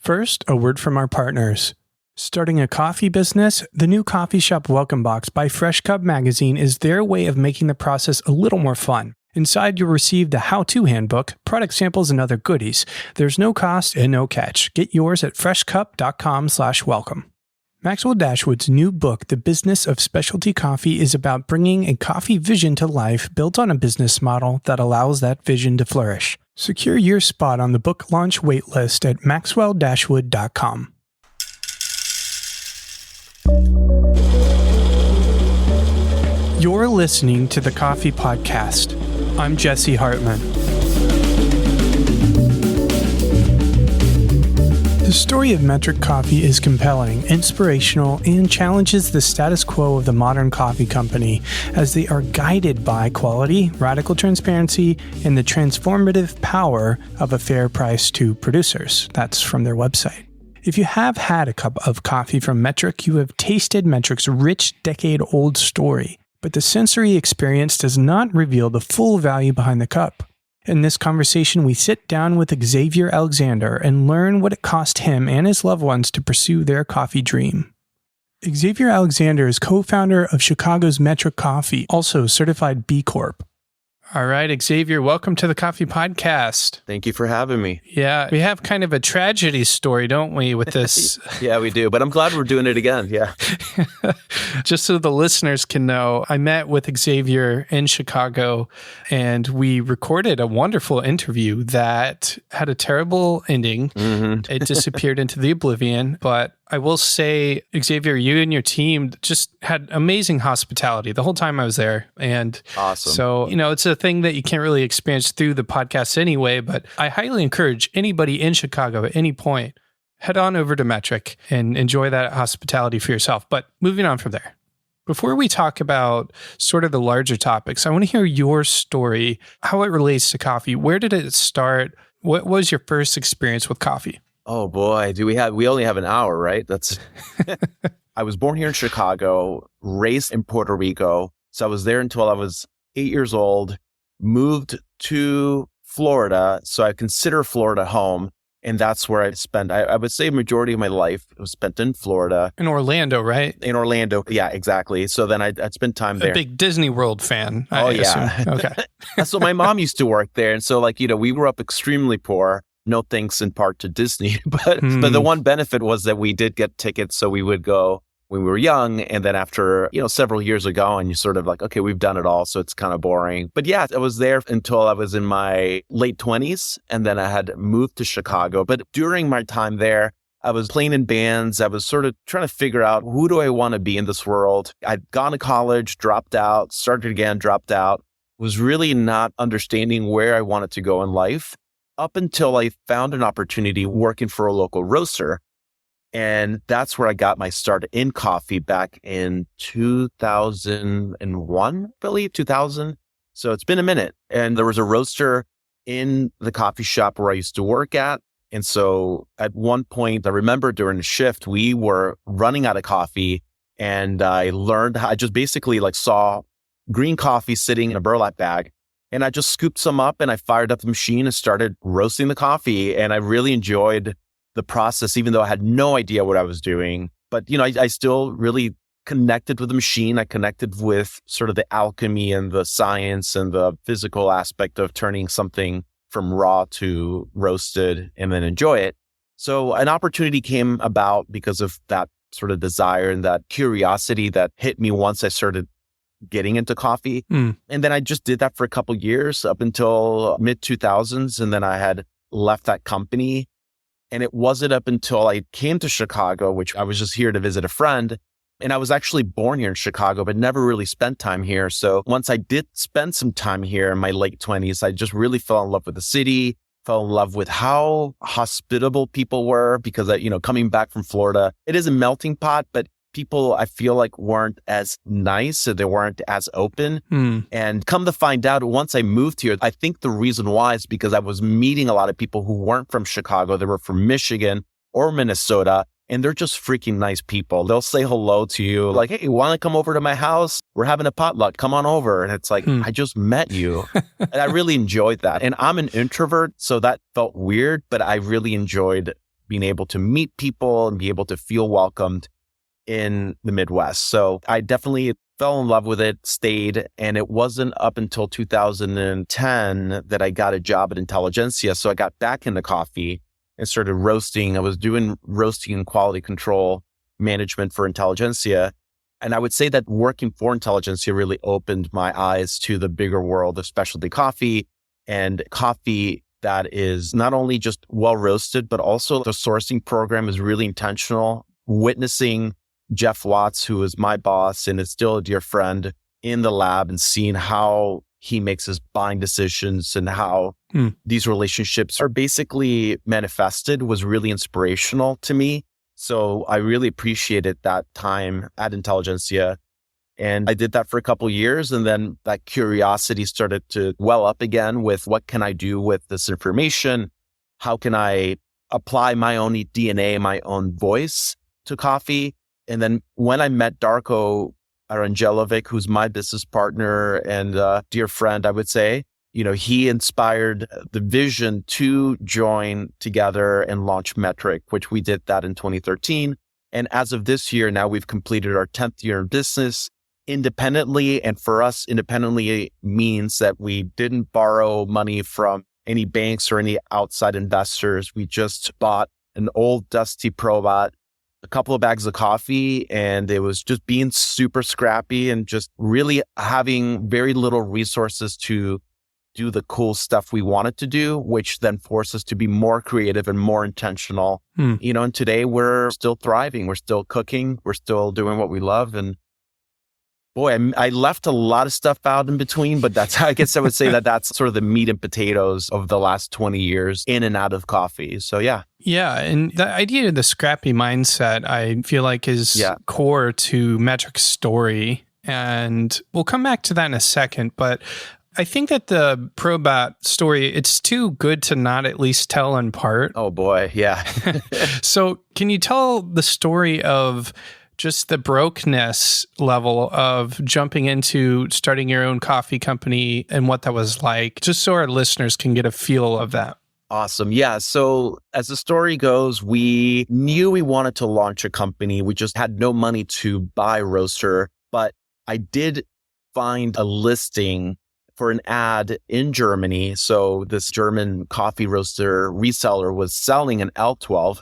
First, a word from our partners. Starting a coffee business? The new Coffee Shop Welcome Box by Fresh Cup Magazine is their way of making the process a little more fun. Inside, you'll receive the how-to handbook, product samples, and other goodies. There's no cost and no catch. Get yours at freshcup.com/welcome. Maxwell Dashwood's new book, The Business of Specialty Coffee, is about bringing a coffee vision to life built on a business model that allows that vision to flourish. Secure your spot on the book launch waitlist at maxwelldashwood.com. You're listening to the Coffee Podcast. I'm Jesse Hartman. The story of Metric Coffee is compelling, inspirational, and challenges the status quo of the modern coffee company as they are guided by quality, radical transparency, and the transformative power of a fair price to producers. That's from their website. If you have had a cup of coffee from Metric, you have tasted Metric's rich, decade-old story, but the sensory experience does not reveal the full value behind the cup. In this conversation, we sit down with Xavier Alexander and learn what it cost him and his loved ones to pursue their coffee dream. Xavier Alexander is co-founder of Chicago's Metric Coffee, also certified B Corp. All right, Xavier, welcome to the Coffee Podcast. Thank you for having me. Yeah, we have kind of a tragedy story, don't we, with this? Yeah, we do, but I'm glad we're doing it again, yeah. Just so the listeners can know, I met with Xavier in Chicago, and we recorded a wonderful interview that had a terrible ending. Mm-hmm. It disappeared into the oblivion, but I will say, Xavier, you and your team just had amazing hospitality the whole time I was there. And awesome. So, it's a thing that you can't really experience through the podcast anyway, but I highly encourage anybody in Chicago at any point, head on over to Metric and enjoy that hospitality for yourself. But moving on from there, before we talk about sort of the larger topics, I want to hear your story, how it relates to coffee. Where did it start? What was your first experience with coffee? Oh boy, we only have an hour, right? I was born here in Chicago, raised in Puerto Rico. So I was there until I was 8 years old, moved to Florida. So I consider Florida home. And that's where I spent, I would say, a majority of my life was spent in Florida. In Orlando, right? In Orlando. Yeah, exactly. So then I'd spent time there. A big Disney World fan. I assume. Okay. So my mom used to work there. And so we grew up extremely poor. No thanks in part to Disney, but the one benefit was that we did get tickets, so we would go when we were young, and then after several years ago, and you sort of like, okay, we've done it all, so it's kind of boring. But yeah, I was there until I was in my late 20s, and then I had moved to Chicago. But during my time there, I was playing in bands. I was sort of trying to figure out, who do I want to be in this world? I'd gone to college, dropped out, started again, dropped out, was really not understanding where I wanted to go in life, up until I found an opportunity working for a local roaster. And that's where I got my start in coffee back in 2001, I believe, 2000. So it's been a minute. And there was a roaster in the coffee shop where I used to work at. And so at one point, I remember during a shift, we were running out of coffee. And I just basically saw green coffee sitting in a burlap bag. And I just scooped some up and I fired up the machine and started roasting the coffee. And I really enjoyed the process, even though I had no idea what I was doing. But, I still really connected with the machine. I connected with sort of the alchemy and the science and the physical aspect of turning something from raw to roasted and then enjoy it. So an opportunity came about because of that sort of desire and that curiosity that hit me once I started getting into coffee. And then I just did that for a couple of years up until mid 2000s. And then I had left that company. And it wasn't up until I came to Chicago, which I was just here to visit a friend. And I was actually born here in Chicago, but never really spent time here. So once I did spend some time here in my late 20s, I just really fell in love with the city, fell in love with how hospitable people were because, coming back from Florida, it is a melting pot, but people, I feel like, weren't as nice. So they weren't as open. And come to find out, once I moved here, I think the reason why is because I was meeting a lot of people who weren't from Chicago. They were from Michigan or Minnesota. And they're just freaking nice people. They'll say hello to you like, hey, want to come over to my house? We're having a potluck. Come on over. And it's like, I just met you. And I really enjoyed that. And I'm an introvert, so that felt weird, but I really enjoyed being able to meet people and be able to feel welcomed in the Midwest. So I definitely fell in love with it, stayed, and it wasn't up until 2010 that I got a job at Intelligentsia. So I got back into coffee and started roasting. I was doing roasting and quality control management for Intelligentsia. And I would say that working for Intelligentsia really opened my eyes to the bigger world of specialty coffee and coffee that is not only just well roasted, but also the sourcing program is really intentional. Witnessing Jeff Watts, who is my boss and is still a dear friend, in the lab and seeing how he makes his buying decisions and how these relationships are basically manifested was really inspirational to me. So I really appreciated that time at Intelligentsia. And I did that for a couple of years. And then that curiosity started to well up again with what can I do with this information? How can I apply my own DNA, my own voice to coffee? And then when I met Darko Arangelovic, who's my business partner and a dear friend, I would say, he inspired the vision to join together and launch Metric, which we did that in 2013. And as of this year, now we've completed our 10th year in business independently. And for us, independently means that we didn't borrow money from any banks or any outside investors. We just bought an old dusty Probot, a couple of bags of coffee, and it was just being super scrappy and just really having very little resources to do the cool stuff we wanted to do, which then forced us to be more creative and more intentional. And today we're still thriving. We're still cooking. We're still doing what we love. And boy, I left a lot of stuff out in between, but I guess I would say that's sort of the meat and potatoes of the last 20 years in and out of coffee. So yeah. Yeah. And the idea of the scrappy mindset, I feel like is core to Metric's story. And we'll come back to that in a second. But I think that the Probot story, it's too good to not at least tell in part. Oh boy. Yeah. So can you tell the story of just the brokenness level of jumping into starting your own coffee company and what that was like, just so our listeners can get a feel of that? Awesome. Yeah. So as the story goes, we knew we wanted to launch a company. We just had no money to buy a roaster, but I did find a listing for an ad in Germany. So this German coffee roaster reseller was selling an L12.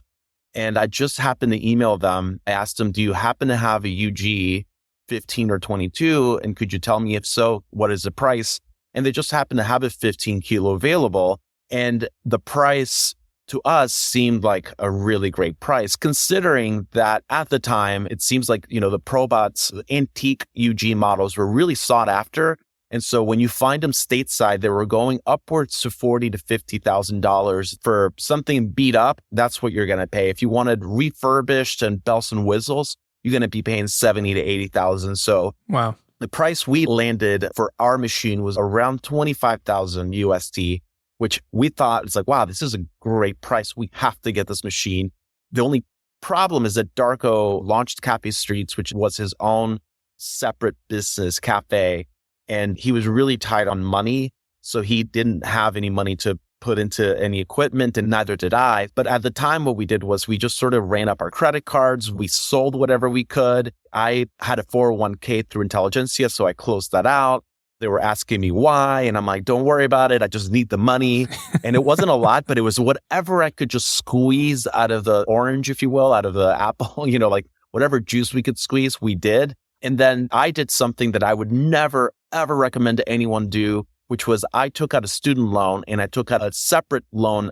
And I just happened to email them. I asked them, do you happen to have a UG 15 or 22? And could you tell me if so, what is the price? And they just happened to have a 15 kilo available. And the price to us seemed like a really great price, considering that at the time, it seems like, the Probots, the antique UG models were really sought after. And so when you find them stateside, they were going upwards to $40,000 to $50,000 for something beat up. That's what you're going to pay. If you wanted refurbished and bells and whistles, you're going to be paying $70,000 to $80,000. So wow, the price we landed for our machine was around 25,000 USD, which we thought it's like, wow, this is a great price. We have to get this machine. The only problem is that Darko launched Cafe Streets, which was his own separate business cafe. And he was really tight on money. So he didn't have any money to put into any equipment, and neither did I. But at the time, what we did was we just sort of ran up our credit cards. We sold whatever we could. I had a 401k through Intelligentsia, so I closed that out. They were asking me why. And I'm like, don't worry about it. I just need the money. And it wasn't a lot, but it was whatever I could just squeeze out of the orange, if you will, out of the apple, like whatever juice we could squeeze, we did. And then I did something that I would never, ever recommend to anyone do, which was I took out a student loan and I took out a separate loan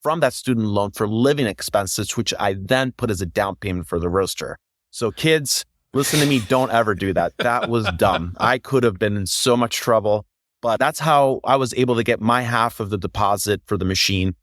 from that student loan for living expenses, which I then put as a down payment for the roaster. So kids, listen to me, don't ever do that. That was dumb. I could have been in so much trouble, but that's how I was able to get my half of the deposit for the machine.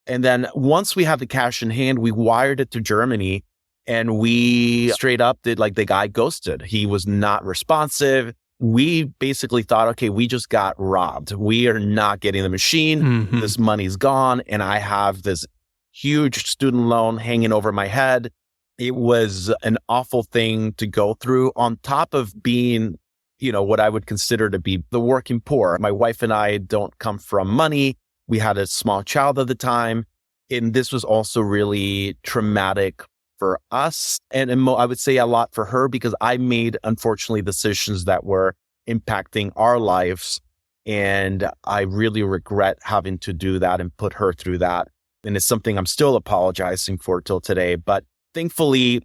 And then once we had the cash in hand, we wired it to Germany. And we straight up did like the guy ghosted. He was not responsive. We basically thought, okay, we just got robbed. We are not getting the machine. Mm-hmm. This money's gone. And I have this huge student loan hanging over my head. It was an awful thing to go through on top of being, what I would consider to be the working poor. My wife and I don't come from money. We had a small child at the time. And this was also really traumatic for us. And I would say a lot for her because I made, unfortunately, decisions that were impacting our lives. And I really regret having to do that and put her through that. And it's something I'm still apologizing for till today. But thankfully,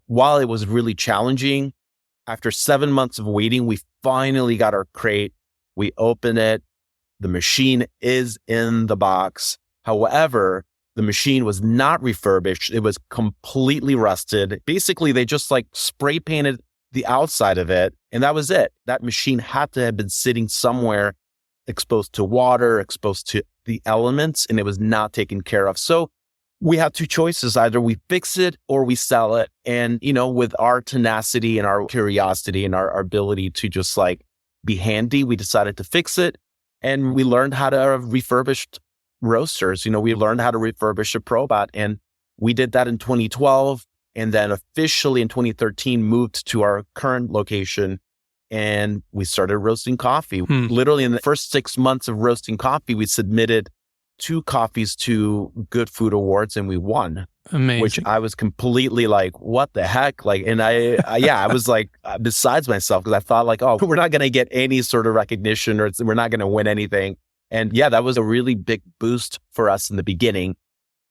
while it was really challenging, after 7 months of waiting, we finally got our crate. We opened it. The machine is in the box. However, the machine was not refurbished. It was completely rusted. Basically, they just spray painted the outside of it, and that was it. That machine had to have been sitting somewhere exposed to water, exposed to the elements, and it was not taken care of. So we had two choices. Either we fix it or we sell it. And, with our tenacity and our curiosity and our ability to just be handy, we decided to fix it. And we learned how to refurbish roasters. We learned how to refurbish a Probot, and we did that in 2012. And then officially in 2013 moved to our current location, and we started roasting coffee. Literally in the first 6 months of roasting coffee, we submitted 2 coffees to Good Food Awards, and we won. Amazing. Which I was completely what the heck? And I was besides myself because I thought oh, we're not going to get any sort of recognition or we're not going to win anything. And yeah, that was a really big boost for us in the beginning.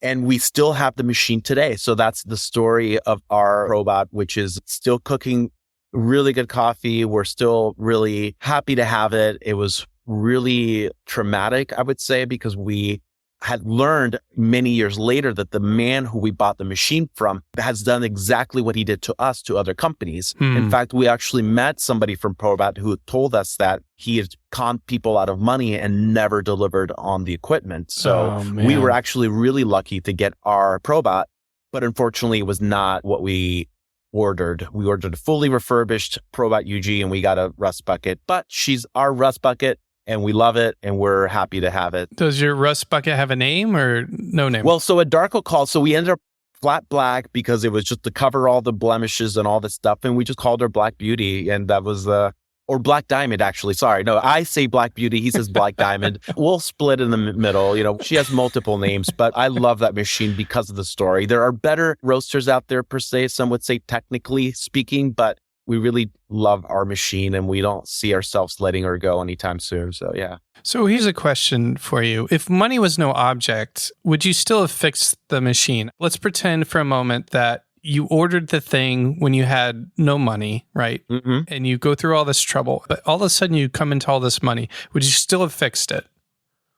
And we still have the machine today. So that's the story of our Probot, which is still cooking really good coffee. We're still really happy to have it. It was really traumatic, I would say, because we had learned many years later that the man who we bought the machine from has done exactly what he did to us, to other companies. In fact, we actually met somebody from Probot who told us that he had conned people out of money and never delivered on the equipment. So we were actually really lucky to get our Probot, but unfortunately it was not what we ordered. We ordered a fully refurbished Probot UG and we got a rust bucket, but she's our rust bucket. And we love it, and we're happy to have it. Does your rust bucket have a name or no name? Well, so a Darko called, so we ended up flat black because it was just to cover all the blemishes and all this stuff. And we just called her Black Beauty, and that was or Black Diamond, actually. Sorry. No, I say Black Beauty. He says Black Diamond. We'll split in the middle. She has multiple names, but I love that machine because of the story. There are better roasters out there, per se. Some would say technically speaking, but we really love our machine and we don't see ourselves letting her go anytime soon. So, yeah. So here's a question for you. If money was no object, would you still have fixed the machine? Let's pretend for a moment that you ordered the thing when you had no money, right? Mm-hmm. And you go through all this trouble, but all of a sudden you come into all this money. Would you still have fixed it?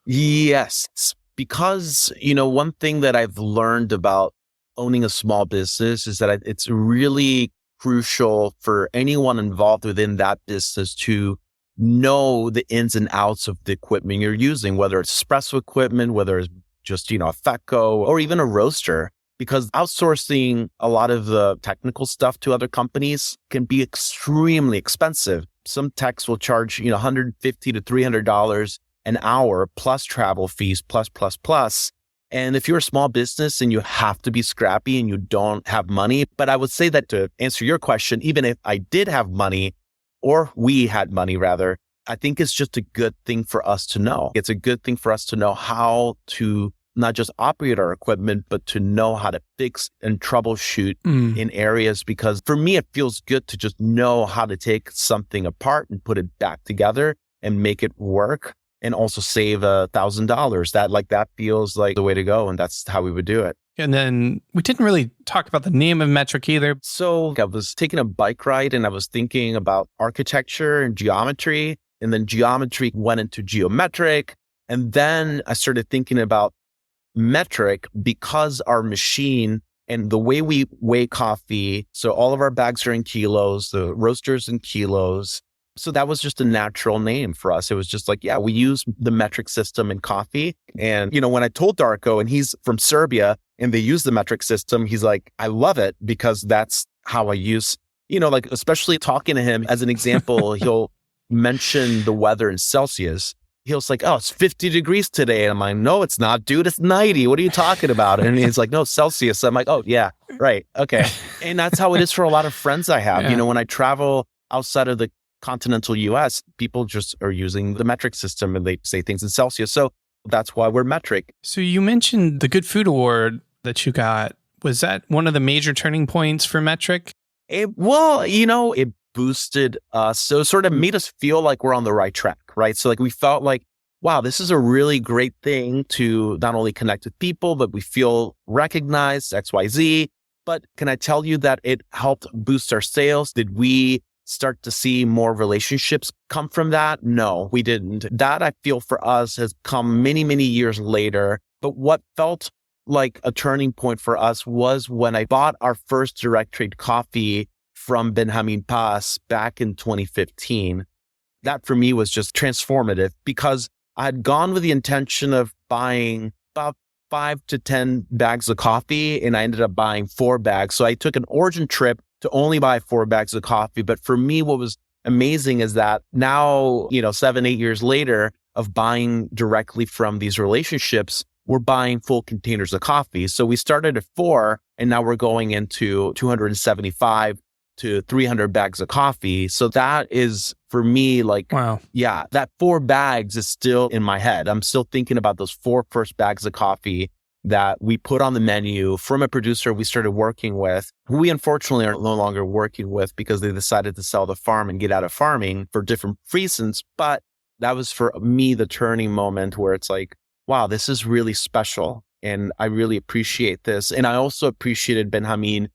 Yes. Because, one thing that I've learned about owning a small business is that it's really crucial for anyone involved within that business to know the ins and outs of the equipment you're using, whether it's espresso equipment, whether it's just, a FECO or even a roaster, because outsourcing a lot of the technical stuff to other companies can be extremely expensive. Some techs will charge, $150 to $300 an hour plus travel fees, plus. And if you're a small business and you have to be scrappy and you don't have money, but I would say that to answer your question, even if I did have money or we had money rather, I think it's just a good thing for us to know. It's a good thing for us to know how to not just operate our equipment, but to know how to fix and troubleshoot in areas. Because for me, it feels good to just know how to take something apart and put it back together and make it work. And also save $1,000. That feels like the way to go. And that's how we would do it. And then we didn't really talk about the name of Metric either. So I was taking a bike ride and I was thinking about architecture and geometry. And then geometry went into geometric. And then I started thinking about metric because our machine and the way we weigh coffee. So all of our bags are in kilos, the roasters in kilos. So that was just a natural name for us. It was just we use the metric system in coffee. And, when I told Darko, and he's from Serbia and they use the metric system, he's like, I love it because that's how I use, especially talking to him as an example, he'll mention the weather in Celsius. He was like, oh, it's 50 degrees today. And I'm like, no, it's not, dude. It's 90. What are you talking about? And he's like, no, Celsius. I'm like, oh, yeah, right. Okay. And that's how it is for a lot of friends I have. Yeah. When I travel outside of the continental US, people just are using the metric system and they say things in Celsius. So that's why we're Metric. So you mentioned the Good Food Award that you got. Was that one of the major turning points for Metric? It boosted us. So it sort of made us feel like we're on the right track, right? So like we felt like, wow, this is a really great thing to not only connect with people, but we feel recognized, XYZ. But can I tell you that it helped boost our sales? Did we start to see more relationships come from that? No, we didn't. That I feel for us has come many, many years later. But what felt like a turning point for us was when I bought our first direct trade coffee from Benjamin Paz back in 2015. That for me was just transformative because I had gone with the intention of buying about 5 to 10 bags of coffee, and I ended up buying 4 bags. So I took an origin trip to only buy 4 bags of coffee. But for me, what was amazing is that now, 7, 8 years later of buying directly from these relationships, we're buying full containers of coffee. So we started at 4, and now we're going into 275 to 300 bags of coffee. So that is for me, like, wow. Yeah, that 4 bags is still in my head. I'm still thinking about those 4 first bags of coffee that we put on the menu from a producer we started working with, who we unfortunately are no longer working with because they decided to sell the farm and get out of farming for different reasons. But that was for me the turning moment where it's like, wow, this is really special. And I really appreciate this. And I also appreciated Benjamin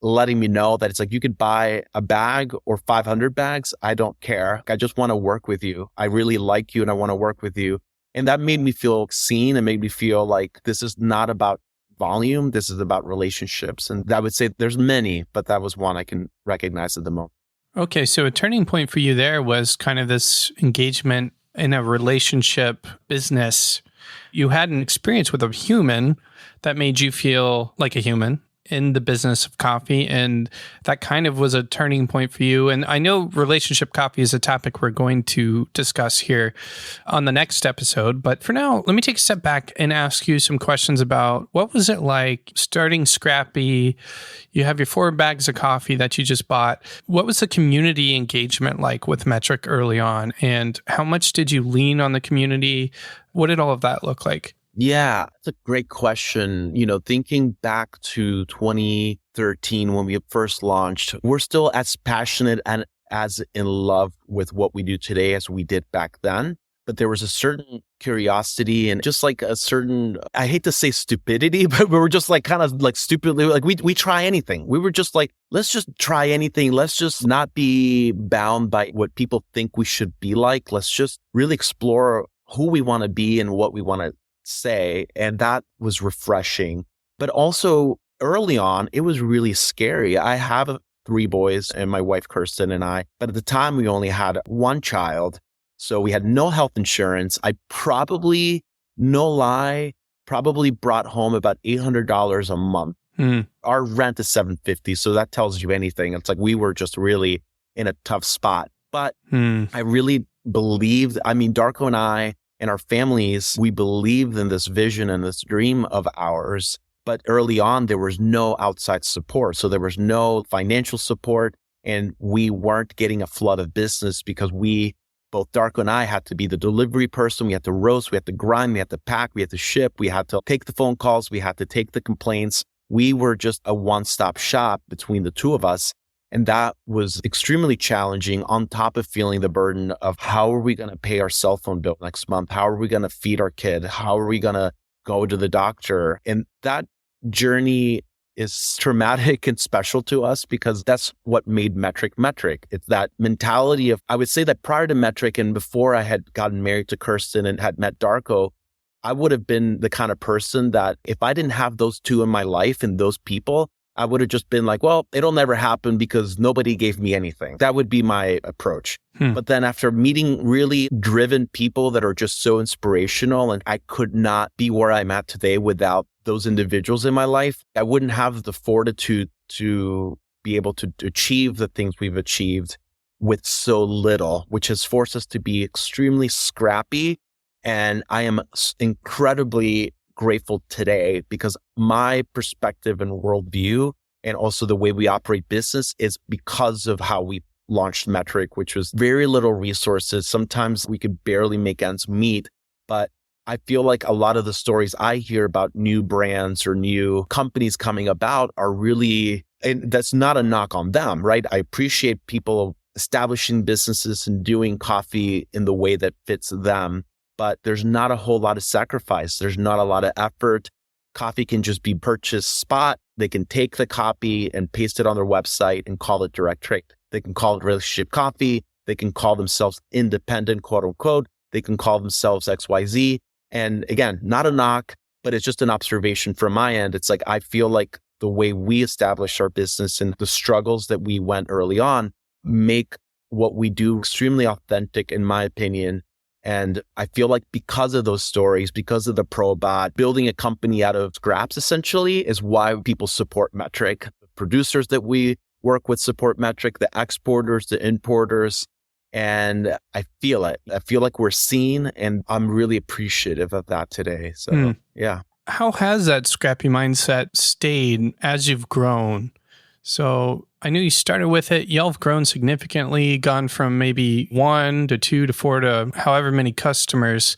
letting me know that it's like, you could buy a bag or 500 bags. I don't care. I just want to work with you. I really like you and I want to work with you. And that made me feel seen and made me feel like this is not about volume. This is about relationships. And I would say there's many, but that was one I can recognize at the moment. Okay. So a turning point for you there was kind of this engagement in a relationship business. You had an experience with a human that made you feel like a human in the business of coffee. And that kind of was a turning point for you. And I know relationship coffee is a topic we're going to discuss here on the next episode. But for now, let me take a step back and ask you some questions about what was it like starting Scrappy? You have your 4 bags of coffee that you just bought. What was the community engagement like with Metric early on? And how much did you lean on the community? What did all of that look like? Yeah, that's a great question. Thinking back to 2013 when we first launched, we're still as passionate and as in love with what we do today as we did back then. But there was a certain curiosity and just like a certain, I hate to say stupidity, but we were just like kind of like stupidly, like we try anything. We were just like, let's just try anything. Let's just not be bound by what people think we should be like. Let's just really explore who we want to be and what we want to say. And that was refreshing. But also early on, it was really scary. I have 3 boys and my wife, Kirsten, and I. But at the time, we only had 1 child. So we had no health insurance. I probably, no lie, brought home about $800 a month. Our rent is $750. So that tells you anything. It's like we were just really in a tough spot. But I really believed, Darko and I, and our families, we believed in this vision and this dream of ours. But early on, there was no outside support. So there was no financial support and we weren't getting a flood of business because both Darko and I had to be the delivery person. We had to roast, we had to grind, we had to pack, we had to ship, we had to take the phone calls, we had to take the complaints. We were just a one-stop shop between the 2 of us. And that was extremely challenging on top of feeling the burden of how are we going to pay our cell phone bill next month? How are we going to feed our kid? How are we going to go to the doctor? And that journey is traumatic and special to us because that's what made Metric. It's that mentality of, I would say that prior to Metric and before I had gotten married to Kirsten and had met Darko, I would have been the kind of person that if I didn't have those 2 in my life and those people, I would have just been like, well, it'll never happen because nobody gave me anything. That would be my approach. But then after meeting really driven people that are just so inspirational, and I could not be where I'm at today without those individuals in my life, I wouldn't have the fortitude to be able to achieve the things we've achieved with so little, which has forced us to be extremely scrappy. And I am incredibly grateful today because my perspective and worldview and also the way we operate business is because of how we launched Metric, which was very little resources. Sometimes we could barely make ends meet, but I feel like a lot of the stories I hear about new brands or new companies coming about are really, and that's not a knock on them, right? I appreciate people establishing businesses and doing coffee in the way that fits them, but there's not a whole lot of sacrifice. There's not a lot of effort. Coffee can just be purchased spot. They can take the copy and paste it on their website and call it direct trade. They can call it relationship coffee. They can call themselves independent, quote unquote. They can call themselves XYZ. And again, not a knock, but it's just an observation from my end. It's like, I feel like the way we established our business and the struggles that we went early on make what we do extremely authentic, in my opinion. And I feel like because of those stories, because of the Probot, building a company out of scraps essentially is why people support Metric. The producers that we work with support Metric, the exporters, the importers. And I feel it. I feel like we're seen, and I'm really appreciative of that today. So, yeah. How has that scrappy mindset stayed as you've grown? So I knew you started with it. Y'all have grown significantly, gone from maybe 1 to 2 to 4 to however many customers.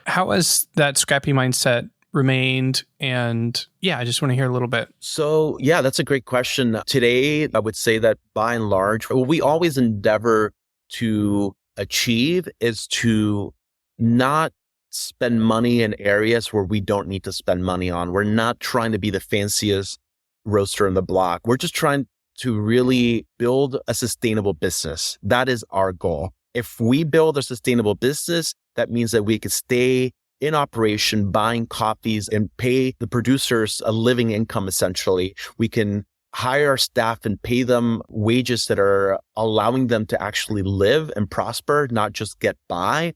How has that scrappy mindset remained? And yeah, I just want to hear a little bit. So yeah, that's a great question. Today, I would say that by and large, what we always endeavor to achieve is to not spend money in areas where we don't need to spend money on. We're not trying to be the fanciest roaster in the block. We're just trying to really build a sustainable business. That is our goal. If we build a sustainable business, that means that we could stay in operation, buying coffees and pay the producers a living income, essentially. We can hire our staff and pay them wages that are allowing them to actually live and prosper, not just get by.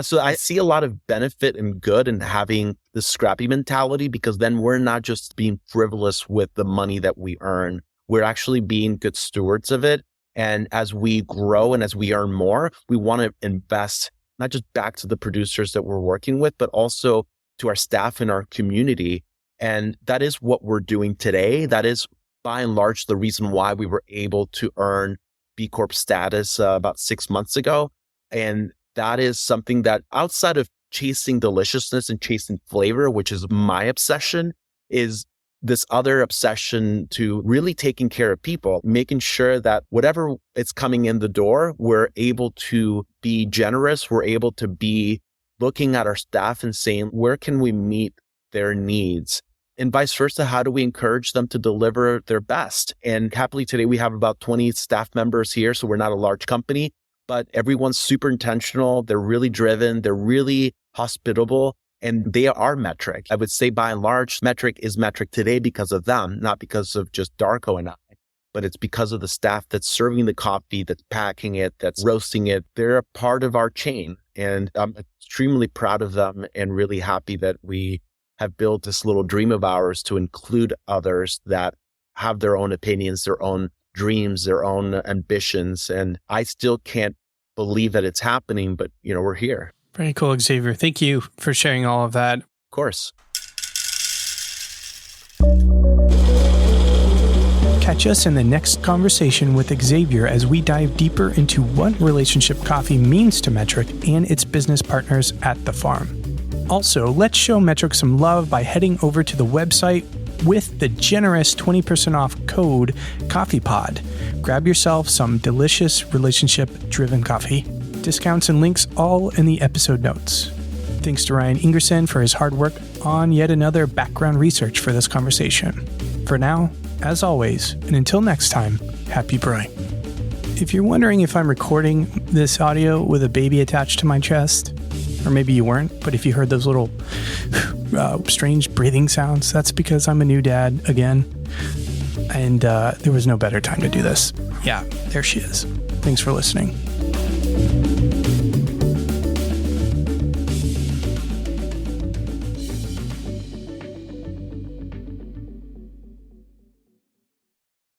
So I see a lot of benefit and good in having the scrappy mentality, because then we're not just being frivolous with the money that we earn. We're actually being good stewards of it. And as we grow and as we earn more, we want to invest not just back to the producers that we're working with, but also to our staff and our community. And that is what we're doing today. That is by and large the reason why we were able to earn B Corp status about 6 months ago. And that is something that, outside of chasing deliciousness and chasing flavor, which is my obsession, is this other obsession to really taking care of people, making sure that whatever is coming in the door, we're able to be generous. We're able to be looking at our staff and saying, where can we meet their needs? And vice versa, how do we encourage them to deliver their best? And happily today, we have about 20 staff members here. So we're not a large company, but everyone's super intentional. They're really driven. They're really hospitable, and they are Metric. I would say by and large, Metric is Metric today because of them, not because of just Darko and I, but it's because of the staff that's serving the coffee, that's packing it, that's roasting it. They're a part of our chain, and I'm extremely proud of them and really happy that we have built this little dream of ours to include others that have their own opinions, their own dreams, their own ambitions. And I still can't believe that it's happening, but we're here. Very cool, Xavier. Thank you for sharing all of that. Of course. Catch us in the next conversation with Xavier as we dive deeper into what relationship coffee means to Metric and its business partners at the farm. Also, let's show Metric some love by heading over to the website with the generous 20% off code CoffeePod. Grab yourself some delicious relationship-driven coffee. Discounts and links all in the episode notes. Thanks to Ryan Ingerson for his hard work on yet another background research for this conversation. For now, as always, and until next time, happy brewing. If you're wondering if I'm recording this audio with a baby attached to my chest, or maybe you weren't, but if you heard those little strange breathing sounds, that's because I'm a new dad again. And there was no better time to do this. Yeah, there she is. Thanks for listening.